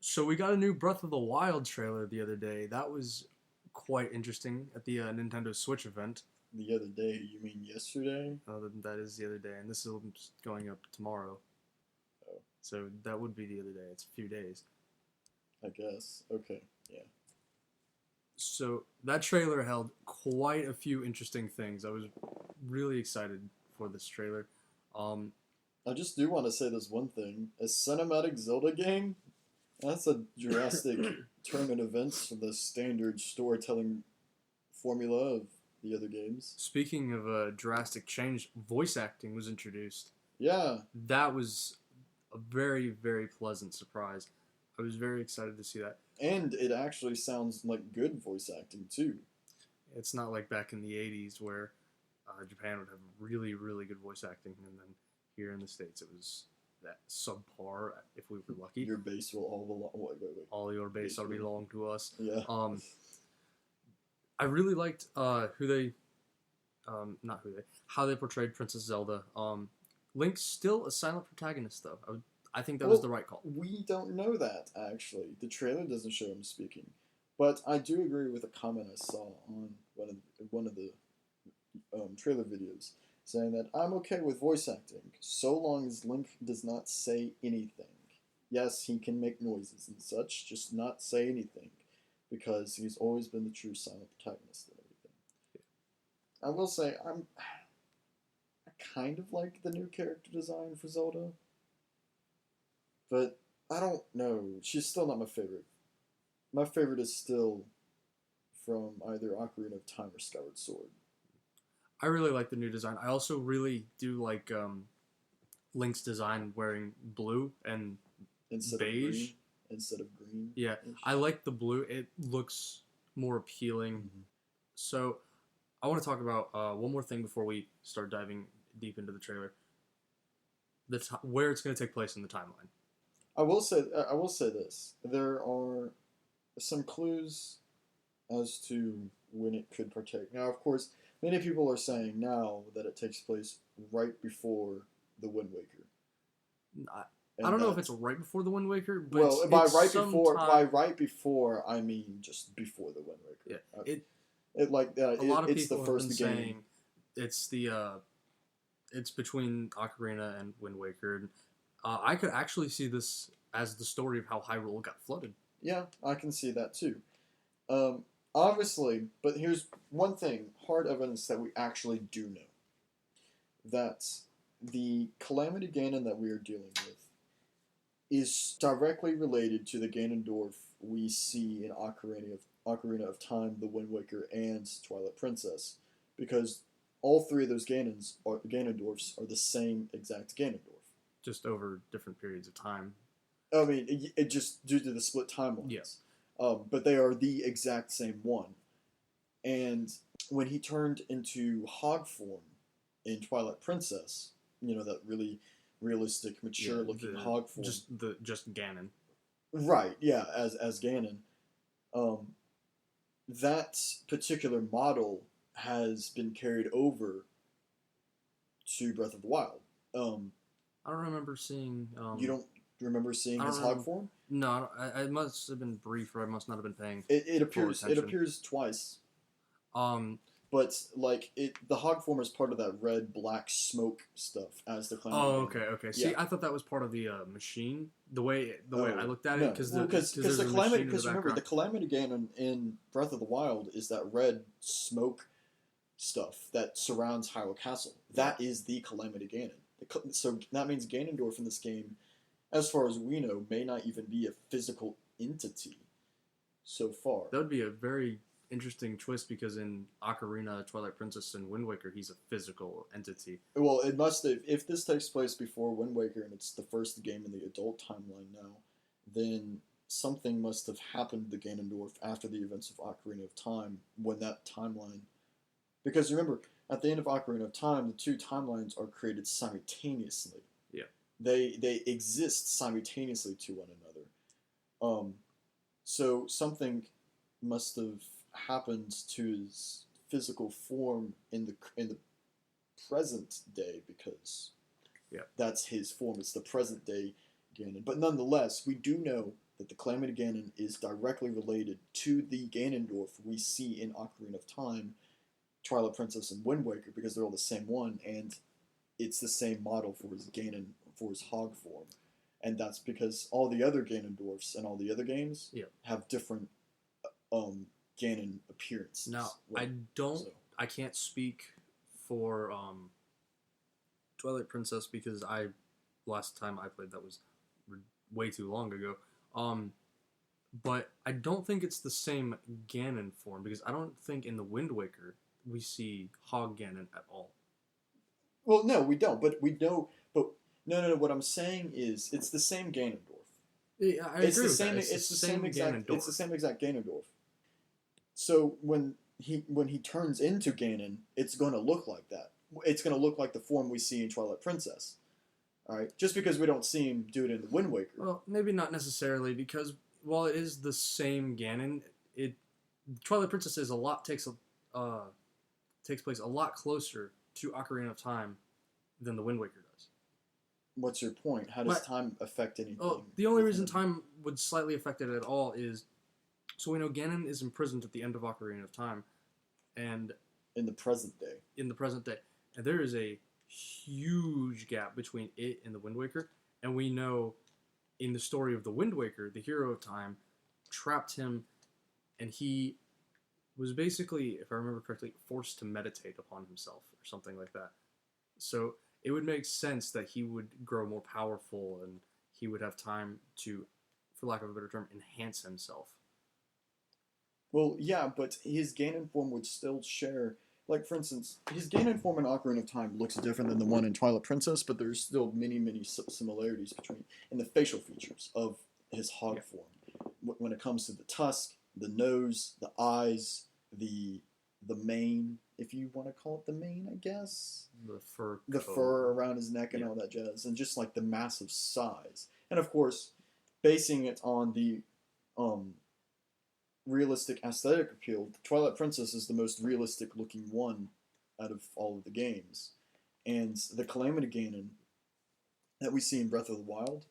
So we got a new Breath of the Wild trailer the other day. That was quite interesting at the Nintendo Switch event. The other day, you mean yesterday? That is the other day, and this is going up tomorrow. Oh, So that would be the other day. It's a few days. I guess. Okay, yeah. So that trailer held quite a few interesting things. I was really excited for this trailer. Um, I just do want to say this one thing. A cinematic Zelda game? That's a drastic turn in events from the standard storytelling formula of the other games. Speaking of a drastic change, voice acting was introduced. Yeah, That was a very, very pleasant surprise. I was very excited to see that. and it actually sounds like good voice acting too. It's not like back in the 80s where Japan would have really, really good voice acting, and then here in the States it was that subpar if we were lucky. Your base will all belong. Wait. All your base will Basically. belong to us. Yeah. I really liked how they portrayed Princess Zelda. Link's still a silent protagonist, though. I think that was the right call. We don't know that, actually. The trailer doesn't show him speaking. But I do agree with a comment I saw on one of the trailer videos saying that I'm okay with voice acting so long as Link does not say anything. Yes, he can make noises and such, just not say anything, because he's always been the true silent protagonist and everything. I will say I kind of like the new character design for Zelda, but I don't know. She's still not my favorite. My favorite is still from either Ocarina of Time or Skyward Sword. I really like the new design. I also really do like Link's design wearing blue and Instead beige. Of green, instead of green. Yeah, I like the blue. It looks more appealing. Mm-hmm. So I want to talk about one more thing before we start diving deep into the trailer. Where it's going to take place in the timeline. I will say this. There are some clues as to when it could partake. Now, of course, many people are saying now that it takes place right before the Wind Waker. I don't know if it's right before the Wind Waker, but well, by right before, I mean just before the Wind Waker. Yeah, a lot of it's people the first have been game. saying it's between Ocarina and Wind Waker. And, I could actually see this as the story of how Hyrule got flooded. Yeah, I can see that too. Obviously, but here's one thing: hard evidence that we actually do know that the Calamity Ganon that we are dealing with is directly related to the Ganondorf we see in Ocarina of Time, The Wind Waker, and Twilight Princess, because all three of those Ganondorfs are the same exact Ganondorf. Just over different periods of time. I mean, it just due to the split timelines. Yes. But they are the exact same one. And when he turned into hog form in Twilight Princess, that really realistic, mature-looking hog form. Just Ganon. Right, yeah, as Ganon. That particular model has been carried over to Breath of the Wild. I don't remember seeing... you don't remember seeing his hog form? No, I must have been brief, or I must not have been paying. It appears twice. But the hog form is part of that red black smoke stuff as the clown. Oh, okay. See, I thought that was part of the machine. The way I looked at it, because remember the Calamity Ganon in Breath of the Wild is that red smoke stuff that surrounds Hyrule Castle. That is the Calamity Ganon. So that means Ganondorf in this game, as far as we know, may not even be a physical entity so far. That would be a very interesting twist, because in Ocarina, Twilight Princess, and Wind Waker, he's a physical entity. Well, it must have. If this takes place before Wind Waker and it's the first game in the adult timeline now, then something must have happened to Ganondorf after the events of Ocarina of Time, when that timeline... Because remember, at the end of Ocarina of Time, the two timelines are created simultaneously. Yeah. They exist simultaneously to one another. So something must have happened to his physical form in the present day, because that's his form. It's the present day Ganon. But nonetheless, we do know that the Calamity Ganon is directly related to the Ganondorf we see in Ocarina of Time, Twilight Princess, and Wind Waker because they're all the same one, and it's the same model for his Ganon, for his Hog form. And that's because all the other Ganondorfs and all the other games have different Ganon appearances. Now, Right? I can't speak for Twilight Princess because last time I played that was way too long ago. But I don't think it's the same Ganon form because I don't think in the Wind Waker we see Hog Ganon at all. Well, no, we don't. But we know. But no. What I'm saying is, it's the same Ganondorf. Yeah, I agree with that. It's the same exact Ganondorf. So when he turns into Ganon, it's going to look like that. It's going to look like the form we see in Twilight Princess. All right, just because we don't see him do it in the Wind Waker. Well, maybe not necessarily because while it is the same Ganon, Twilight Princess takes place a lot closer to Ocarina of Time than the Wind Waker does. What's your point? How does time affect anything? Oh, the only reason time would slightly affect it at all is so we know Ganon is imprisoned at the end of Ocarina of Time, and in the present day. And there is a huge gap between it and the Wind Waker, and we know in the story of the Wind Waker, the hero of time trapped him, and he was basically, if I remember correctly, forced to meditate upon himself or something like that. So it would make sense that he would grow more powerful and he would have time to, for lack of a better term, enhance himself. Well, yeah, but his Ganon form would still share... Like, for instance, his Ganon form in Ocarina of Time looks different than the one in Twilight Princess, but there's still many, many similarities in the facial features of his Hog form. When it comes to the tusk, the nose, the eyes, the mane, if you want to call it the mane, I guess. The fur around his neck and all that jazz, and just like the massive size. And of course, basing it on the realistic aesthetic appeal, Twilight Princess is the most realistic looking one out of all of the games. And the Calamity Ganon that we see in Breath of the Wild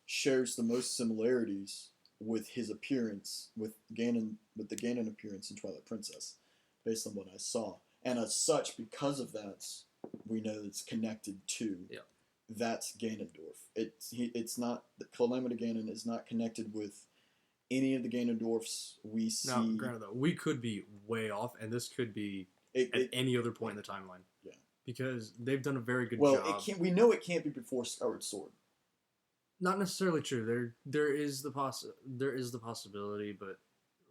shares the most similarities with his appearance, with the Ganon appearance in Twilight Princess, based on what I saw. And as such, because of that, we know it's connected to that Ganondorf. It's not, the Calamity Ganon is not connected with any of the Ganondorfs we see. Now, granted though, we could be way off, and this could be at any other point in the timeline. Yeah. Because they've done a very good job. Well, we know it can't be before Skyward Sword. Not necessarily true. There is the possibility, but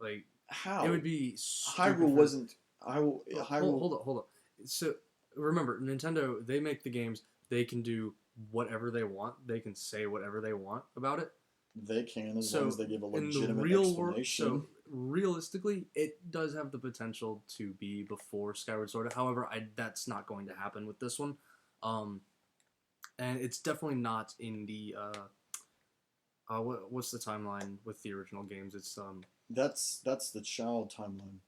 like how it would be. Hyrule wasn't. Hold up. So remember, Nintendo, they make the games. They can do whatever they want. They can say whatever they want about it. They can, as long as they give a legitimate in the real explanation. World, so realistically, it does have the potential to be before Skyward Sword. However, that's not going to happen with this one. And it's definitely not in the what's the timeline with the original games? It's that's the child timeline.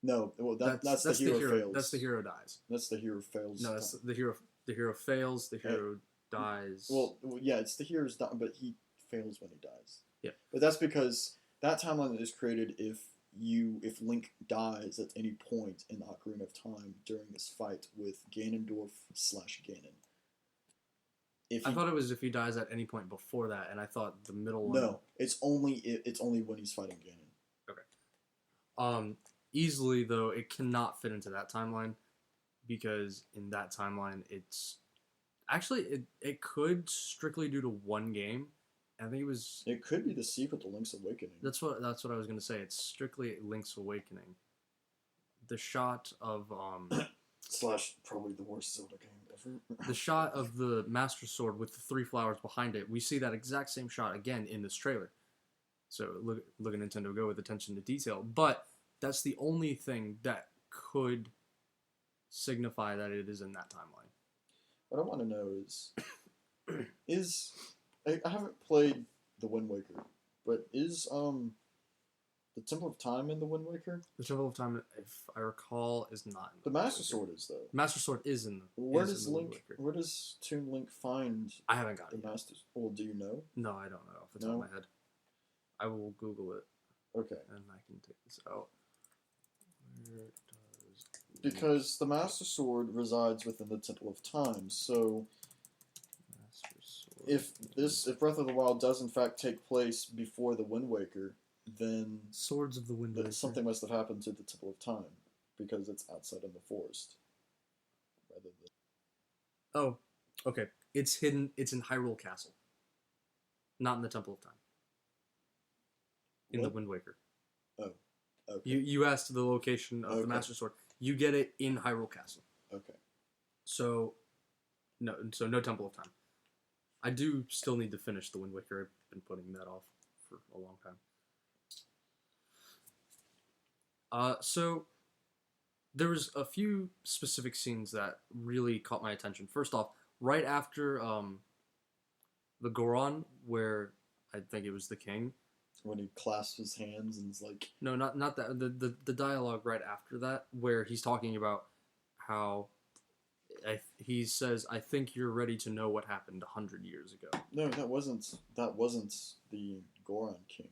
No, well that's the hero fails. That's the hero dies. That's the hero fails. No, that's the hero. The hero fails. The hero dies. Well, yeah, it's the hero's die, but he fails when he dies. Yeah, but that's because that timeline is created if Link dies at any point in Ocarina of Time during this fight with Ganondorf/Ganon. I thought it was if he dies at any point before that, and I thought the middle one... No, it's only when he's fighting Ganon. Okay. Easily, though, it cannot fit into that timeline, because in that timeline, it's... Actually, it could strictly due to one game. I think it was... It could be the sequel to Link's Awakening. That's what I was going to say. It's strictly Link's Awakening. The shot of... / probably the worst Zelda game ever. The shot of the Master Sword with the 3 flowers behind it, we see that exact same shot again in this trailer. So look at Nintendo go with attention to detail. But that's the only thing that could signify that it is in that timeline. What I want to know is I haven't played the Wind Waker, but is The Temple of Time in the Wind Waker. The Temple of Time, if I recall, is not in The Wind Master Waker. Sword is though. Master Sword is in the. Where is does in the Wind Link? Waker. Where does Toon Link find I haven't got the it yet. Master? Well, do you know? No, I don't know off the top No? of my head. I will Google it Okay. and I can take this out. Where does Because the Master Sword resides within the Temple of Time, so Master Sword if Breath of the Wild does in fact take place before the Wind Waker, then Swords of the Wind Waker. something must have happened to the Temple of Time because it's outside in the forest. Rather than Oh, okay. It's hidden. It's in Hyrule Castle, not in the Temple of Time. In the What? Wind Waker. Okay. You asked the location of the Okay. Master Sword. You get it in Hyrule Castle. Okay. So no Temple of Time. I do still need to finish the Wind Waker. I've been putting that off for a long time. So there was a few specific scenes that really caught my attention. First off, right after the Goron, where I think it was the king. When he clasps his hands and is like, No, not that. The dialogue right after that, where he's talking about how he says, "I think you're ready to know what happened 100 years ago." no, that wasn't the Goron King.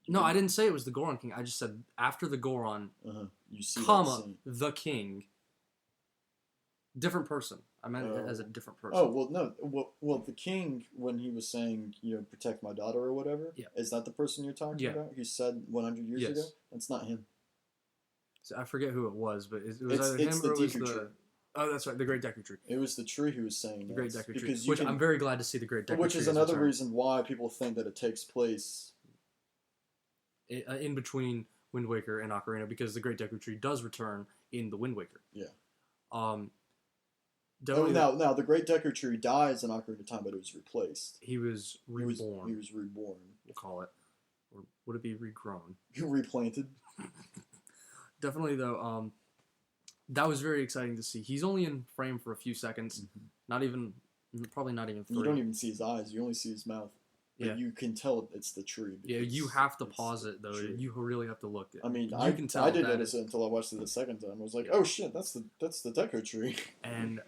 No, I didn't say it was the Goron King. I just said after the Goron, You see that comma, scene. the king. Different person. I meant it as a different person. Oh well, no. Well, the king when he was saying, protect my daughter or whatever. Yeah. Is that the person you're talking about? He said 100 years Yes. ago. That's not him. So I forget who it was, but it was either It's him the or it was Deku the. Tree. Oh, that's right, the Great Deku Tree. It was the tree who was saying The that. Great Deku Tree. Because Which I'm very glad to see the Great Deku which Tree. is has another returned. reason why people think that it takes place. In between Wind Waker and Ocarina, because the Great Deku Tree does return in the Wind Waker. Yeah. Definitely Now the Great Deku Tree dies in Ocarina of Time, but it was replaced. he was reborn. He was reborn. We'll call it, or would it be regrown? Replanted. Definitely though. That was very exciting to see. He's only in frame for a few seconds. Mm-hmm. Probably not even 3. You don't even see his eyes. You only see his mouth. But Yeah. you can tell it's the tree. Yeah, because you have to it's pause the it though. tree. You really have to look at it. I mean, you I can tell didn't that notice it until I watched it the second time. I was like, Yeah. oh shit, that's the Deku Tree. And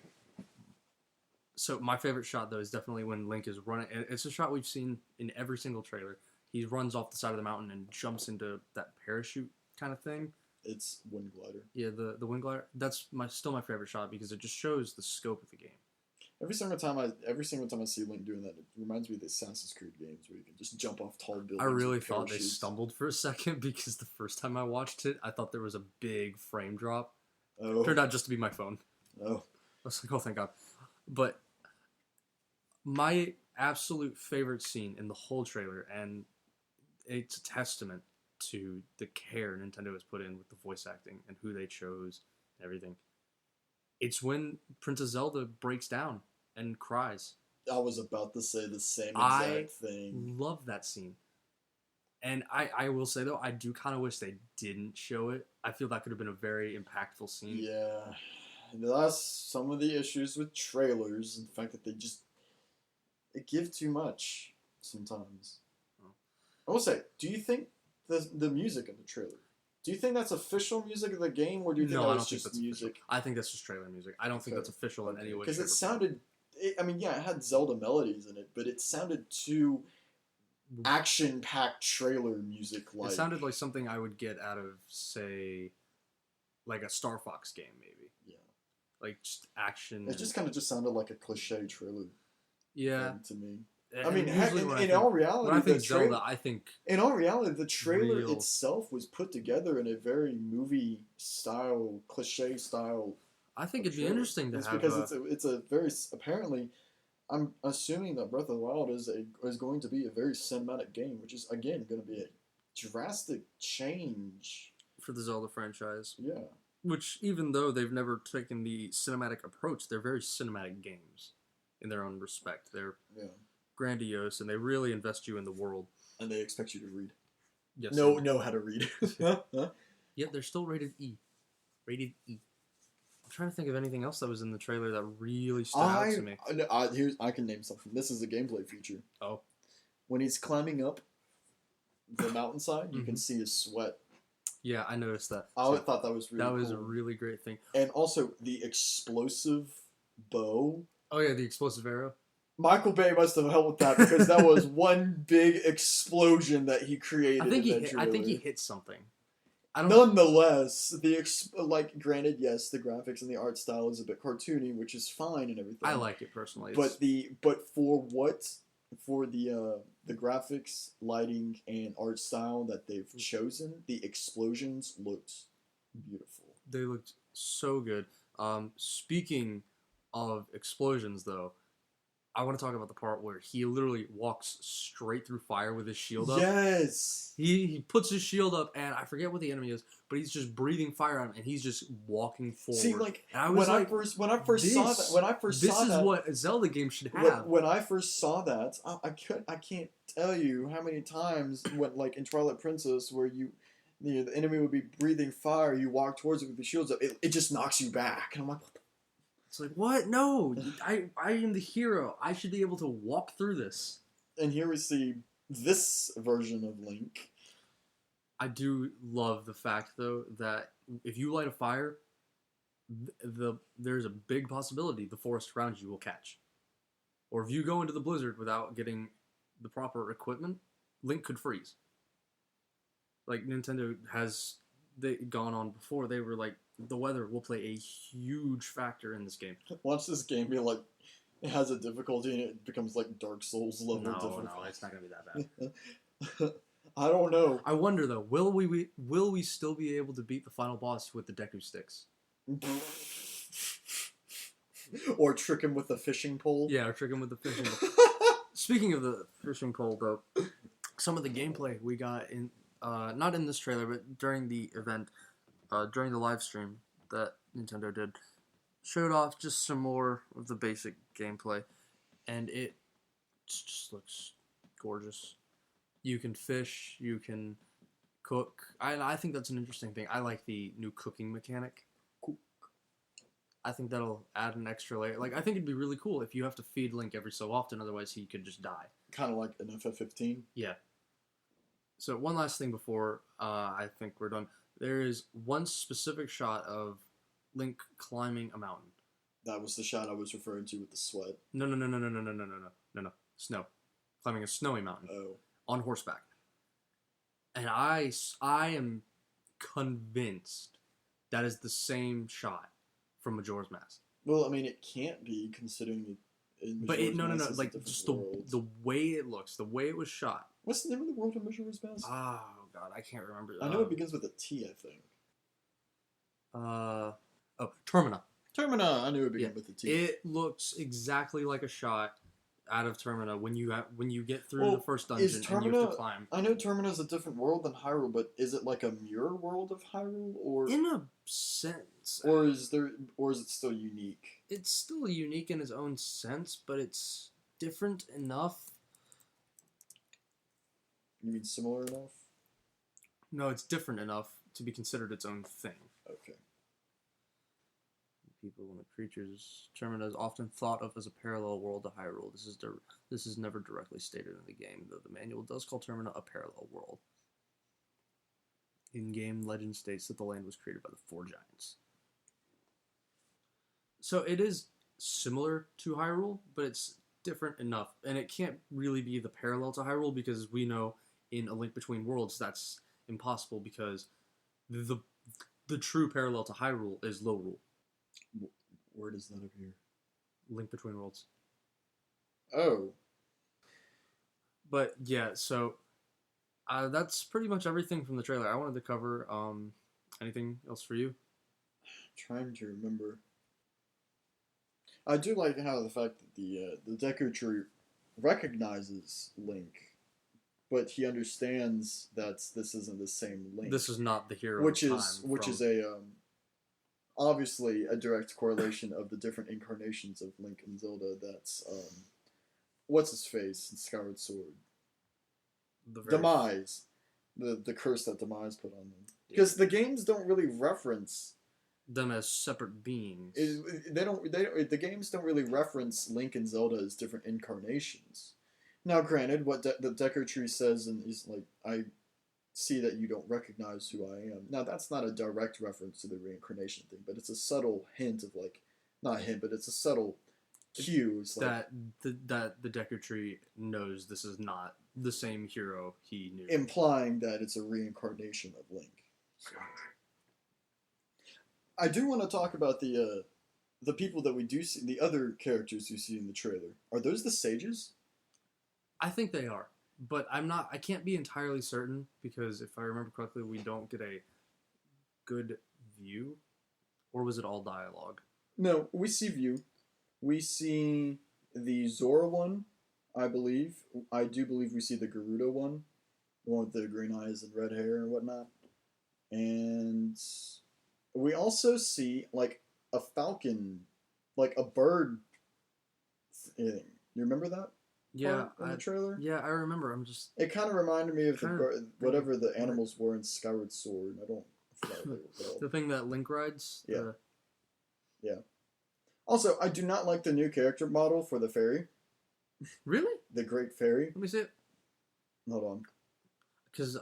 so my favorite shot though is definitely when Link is running. And it's a shot we've seen in every single trailer. He runs off the side of the mountain and jumps into that parachute kind of thing. It's Wind Glider. Yeah, the wind glider. That's still my favorite shot because it just shows the scope of the game. Every single time I see Link doing that, it reminds me of the Assassin's Creed games where you can just jump off tall buildings. I really with thought they parachutes. stumbled for a second because the first time I watched it, I thought there was a big frame drop. Oh, Turned out just to be my phone. oh, I was like, oh, thank God. But my absolute favorite scene in the whole trailer, and it's a testament to the care Nintendo has put in with the voice acting and who they chose and everything. It's when Princess Zelda breaks down and cries. I was about to say the same I exact thing. Love that scene. And I will say, though, I do kind of wish they didn't show it. I feel that could have been a very impactful scene. Yeah, that's some of the issues with trailers, and the fact that they give too much sometimes. Oh. I will say, do you think the music in the trailer? Do you think that's official music of the game, or do you think No, that I was don't think just that's music? official. I think that's just trailer music. I don't think that's official in any way. Because shape, it or sounded, it had Zelda melodies in it, but it sounded too action-packed trailer music. form. Like It sounded like something I would get out of, say, like a Star Fox game, maybe. Yeah. Like just action. It just kind of just sounded like a cliche trailer. Yeah. To me. And I mean, usually in all reality, when I think the trailer, Zelda, I think in all reality, the trailer real. itself was put together in a very movie style, cliche style. I think it'd be trailer. interesting to It's have. because it's a very apparently. I'm assuming that Breath of the Wild is going to be a very cinematic game, which is again going to be a drastic change. For the Zelda franchise. Yeah. Which, even though they've never taken the cinematic approach, they're very cinematic games in their own respect. They're grandiose, and they really invest you in the world. And they expect you to read. Yes. Know how to read. Yeah, they're still rated E. Rated E. I'm trying to think of anything else that was in the trailer that really stood out to me. I can name something. This is a gameplay feature. Oh. When he's climbing up the mountainside, you can see his sweat Yeah, I noticed that. I So thought that was really that was a cool. really great thing. And also the explosive bow. Oh yeah, the explosive arrow. Michael Bay must have helped with that because that was one big explosion that he created I think he eventually. hit something. I don't. Nonetheless, granted, yes, the graphics and the art style is a bit cartoony, which is fine and everything. I like it personally. But for the graphics, lighting, and art style that they've chosen, the explosions looked beautiful. They looked so good. Speaking of explosions, though, I want to talk about the part where he literally walks straight through fire with his shield up. Yes. He puts his shield up, and I forget what the enemy is, but he's just breathing fire on him, and he's just walking forward. See, like, and I was when I first saw that, this is what a Zelda game should have. When I first saw that, I can't tell you how many times when, like, in Twilight Princess, where the enemy would be breathing fire, you walk towards it with the shields up, it just knocks you back, and I'm like, what the. It's like, what? No, I am the hero. I should be able to walk through this. And here we see this version of Link. I do love the fact, though, that if you light a fire, there's a big possibility the forest around you will catch. Or if you go into the blizzard without getting the proper equipment, Link could freeze. Like Nintendo has gone on before, they were like, the weather will play a huge factor in this game. Watch this game be like, it has a difficulty and it becomes like Dark Souls level difficulty. No, it's not gonna be that bad. I don't know. I wonder though, will we still be able to beat the final boss with the Deku sticks? Or trick him with the fishing pole? Yeah, or trick him with the fishing pole. Speaking of the fishing pole, though, some of the gameplay we got in, not in this trailer, but during the event, during the live stream that Nintendo did, showed off just some more of the basic gameplay, and it just looks gorgeous. You can fish, you can cook. I think that's an interesting thing. I like the new cooking mechanic. I think that'll add an extra layer. Like, I think it'd be really cool if you have to feed Link every so often, otherwise he could just die. Kind of like an FF15? Yeah. So one last thing before I think we're done. There is one specific shot of Link climbing a mountain. That was the shot I was referring to with the sweat. No. Snow. Climbing a snowy mountain. Oh. On horseback. And I am convinced that is the same shot from Majora's Mask. Well, I mean, it can't be, considering but no. Like, just the way it looks, the way it was shot. What's the name of the world in Majora's Mask? Oh, God, I can't remember. I know it begins with a T, I think. Termina. Termina! I knew it began with a T. It looks exactly like a shot out of Termina when you get through the first dungeon and you have to climb. I know Termina is a different world than Hyrule, but is it like a mirror world of Hyrule, or in a sense, or is it still unique? It's still unique in its own sense, but it's different enough. You mean similar enough? No, it's different enough to be considered its own thing. Okay. People and the creatures. Termina is often thought of as a parallel world to Hyrule. This is never directly stated in the game, though the manual does call Termina a parallel world. In-game legend states that the land was created by the four giants. So it is similar to Hyrule, but it's different enough. And it can't really be the parallel to Hyrule because we know in A Link Between Worlds that's impossible because the true parallel to Hyrule is Lorule. Where does that appear? Link Between Worlds. Oh. But yeah, so that's pretty much everything from the trailer. I wanted to cover anything else for you? Trying to remember. I do like how the fact that the Deku Tree recognizes Link, but he understands that this isn't the same Link. This is not the hero. Which is a obviously a direct correlation of the different incarnations of Link and Zelda. That's what's his face in Skyward Sword. Demise, the curse that Demise put on them. Because the games don't really reference them as separate beings. The games don't really reference Link and Zelda as different incarnations. Now, granted, what the Deku Tree says, and he's like, I see that you don't recognize who I am. Now, that's not a direct reference to the reincarnation thing, but it's a subtle hint of like, not a hint, but it's a subtle cue. It's like that the Deku Tree knows this is not the same hero he knew, implying that it's a reincarnation of Link. So, I do want to talk about the people that we do see, the other characters you see in the trailer. Are those the sages? I think they are, but I can't be entirely certain because if I remember correctly, we don't get a good view, or was it all dialogue? No, we see view. We see the Zora one, I believe. I do believe we see the Garuda one, the one with the green eyes and red hair and whatnot. And we also see like a falcon, like a bird thing. You remember that? Yeah, in the trailer. Yeah, I remember. It kind of reminded me of whatever the animals were in Skyward Sword. I forgot what they were called. The thing that Link rides. Yeah. Yeah. Also, I do not like the new character model for the fairy. Really? The Great Fairy. Let me see it. Hold on. Because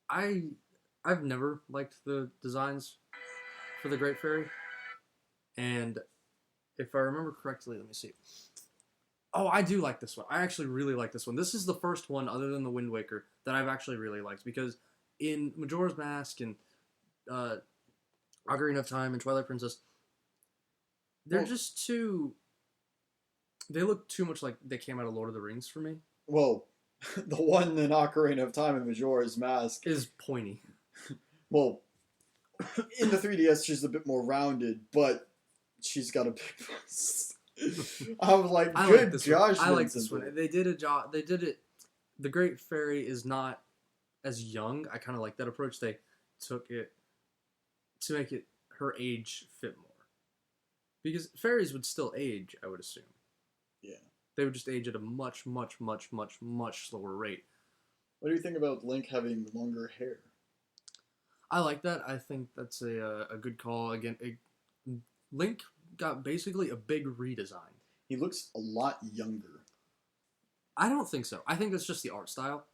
I've never liked the designs for the Great Fairy, and if I remember correctly, let me see. Oh, I do like this one. I actually really like this one. This is the first one, other than the Wind Waker, that I've actually really liked because in Majora's Mask and Ocarina of Time and Twilight Princess, they're just too. They look too much like they came out of Lord of the Rings for me. Well, the one in Ocarina of Time and Majora's Mask is pointy. Well, in the 3DS, she's a bit more rounded, but she's got a big bust. I was like, good Josh. I like this one. They did a job. They did it. The Great Fairy is not as young. I kind of like that approach. They took it to make it her age fit more. Because fairies would still age, I would assume. Yeah. They would just age at a much, much, much, much, much slower rate. What do you think about Link having longer hair? I like that. I think that's a good call. Again, Link got basically a big redesign. He looks a lot younger. I don't think so. I think that's just the art style.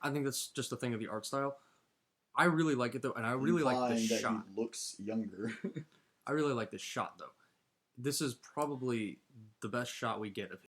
I think that's just a thing of the art style. I really like it though, and I really like this shot. He looks younger. I really like this shot though. This is probably the best shot we get of him.